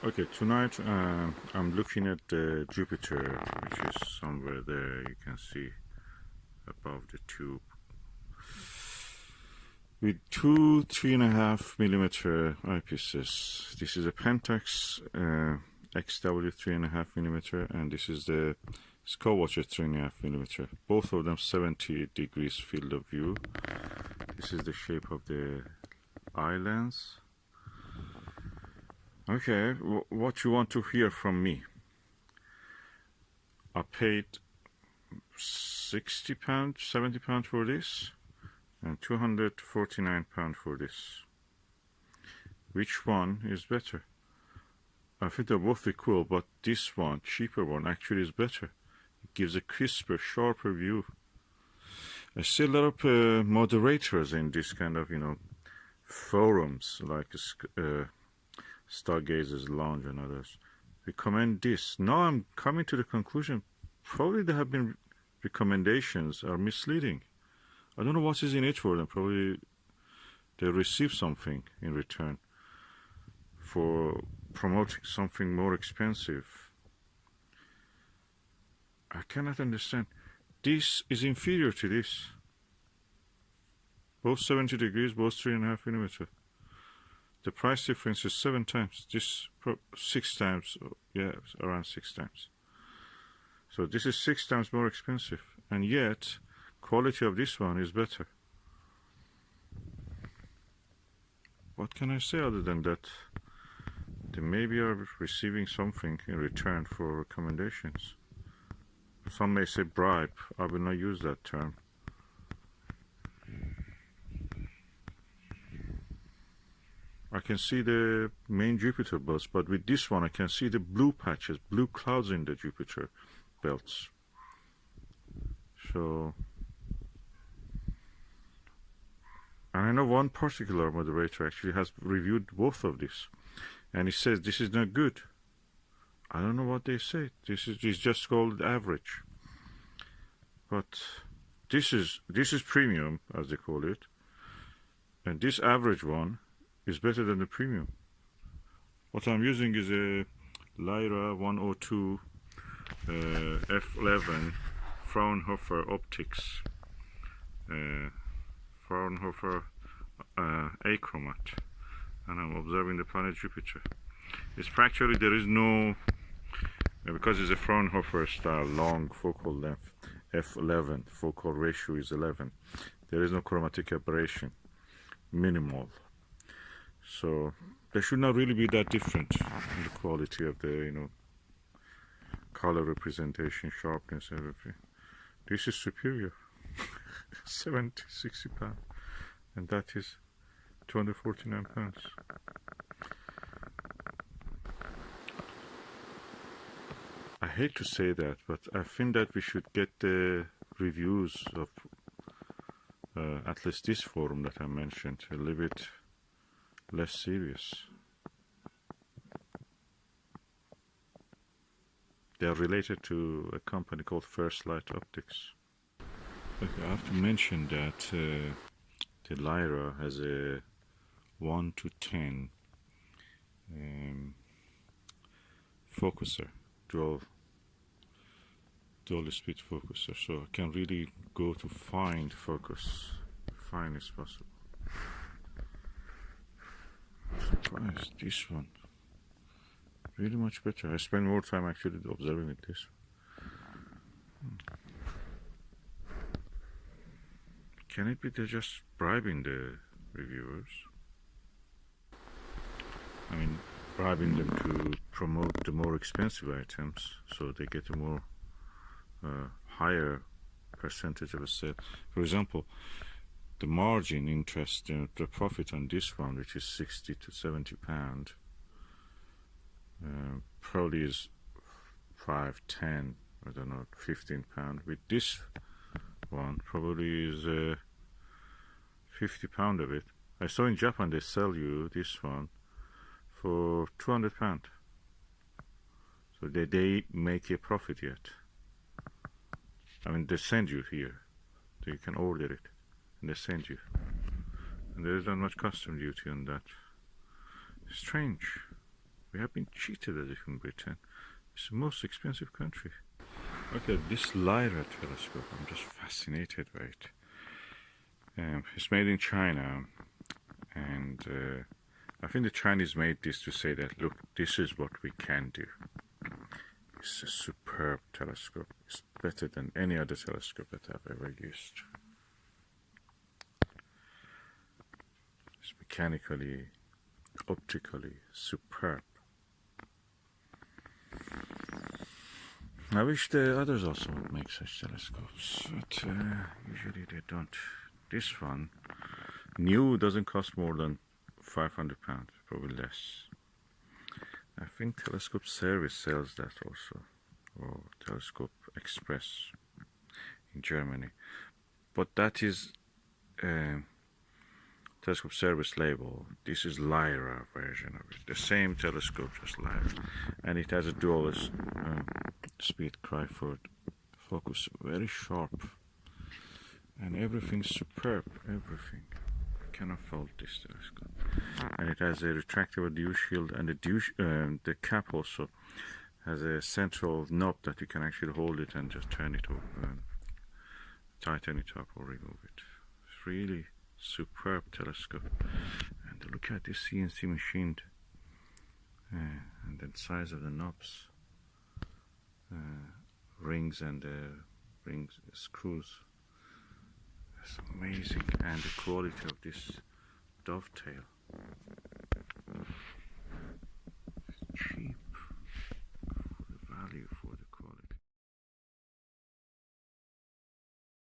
Okay, tonight I'm looking at the Jupiter, which is somewhere there. You can see above the tube, with two 3.5mm eyepieces. This is a Pentax XW 3.5mm, and this is the SkyWatcher 3.5mm. Both of them 70 degrees field of view. This is the shape of the eye lens. Okay, what you want to hear from me? I paid £60, £70 for this, and £249 for this. Which one is better? I think they're both equal, but this one, cheaper one, actually is better. It gives a crisper, sharper view. I see a lot of moderators in this kind of, forums, like Stargazers Lounge and others, recommend this. Now I'm coming to the conclusion, probably there have been recommendations are misleading. I don't know what is in it for them. Probably they receive something in return for promoting something more expensive. I cannot understand. This is inferior to this. Both 70 degrees, both 3.5mm. The price difference is 7 times. This 6 times, yeah, around 6 times. So this is 6 times more expensive, and yet quality of this one is better. What can I say other than that? They maybe are receiving something in return for recommendations. Some may say bribe. I will not use that term. I can see the main Jupiter belts, but with this one I can see the blue patches, blue clouds in the Jupiter belts. So, and I know one particular moderator actually has reviewed both of these, and he says this is not good. I don't know what they say. This is just called average. But this is premium, as they call it, and this average one is better than the premium. What I'm using is a Lyra 102 F11 Fraunhofer Optics Fraunhofer achromat, and I'm observing the planet Jupiter. It's practically, there is no, because it's a Fraunhofer style long focal length, f11, focal ratio is 11, there is no chromatic aberration, minimal. So there should not really be that different in the quality of the, color representation, sharpness, everything. This is superior. 70, 60 pounds, and that is 249 pounds. I hate to say that, but I think that we should get the reviews of at least this forum that I mentioned a little bit less serious. They are related to a company called First Light Optics. Okay, I have to mention that the Lyra has a 1 to 10 focuser, dual speed focuser, so I can really go to fine focus, fine as possible. I'm surprised, this one really much better. I spend more time actually observing with this. Can it be they're just bribing the reviewers? I mean, bribing them to promote the more expensive items, so they get a more higher percentage of a sale. For example, the margin interest, the profit on this one, which is 60 to 70 pound, probably is 5, 10, I don't know, 15 pound. With this one, probably is 50 pound of it. I saw in Japan they sell you this one for 200 pound. So they make a profit yet. I mean, they send you here, so you can order it, and they send you. And there is not much custom duty on that. Strange. We have been cheated as if in Britain. It's the most expensive country. Okay, this Lyra telescope, I'm just fascinated by it. It's made in China, and I think the Chinese made this to say that, look, this is what we can do. It's a superb telescope. It's better than any other telescope that I've ever used. It's mechanically, optically superb. I wish the others also would make such telescopes, but usually they don't. This one, new, doesn't cost more than £500, probably less. I think Telescope Service sells that also, or Telescope Express in Germany. But that is Telescope Service label. This is Lyra version of it. The same telescope, just Lyra, and it has a dual speed cry-forward focus, very sharp, and everything's superb. Everything. You cannot fault this telescope. And it has a retractable dew shield, and the cap also has a central knob that you can actually hold it and just turn it over, tighten it up or remove it. It's really superb telescope. And look at this CNC machined, and the size of the knobs, rings and screws. It's amazing, and the quality of this dovetail. It's cheap.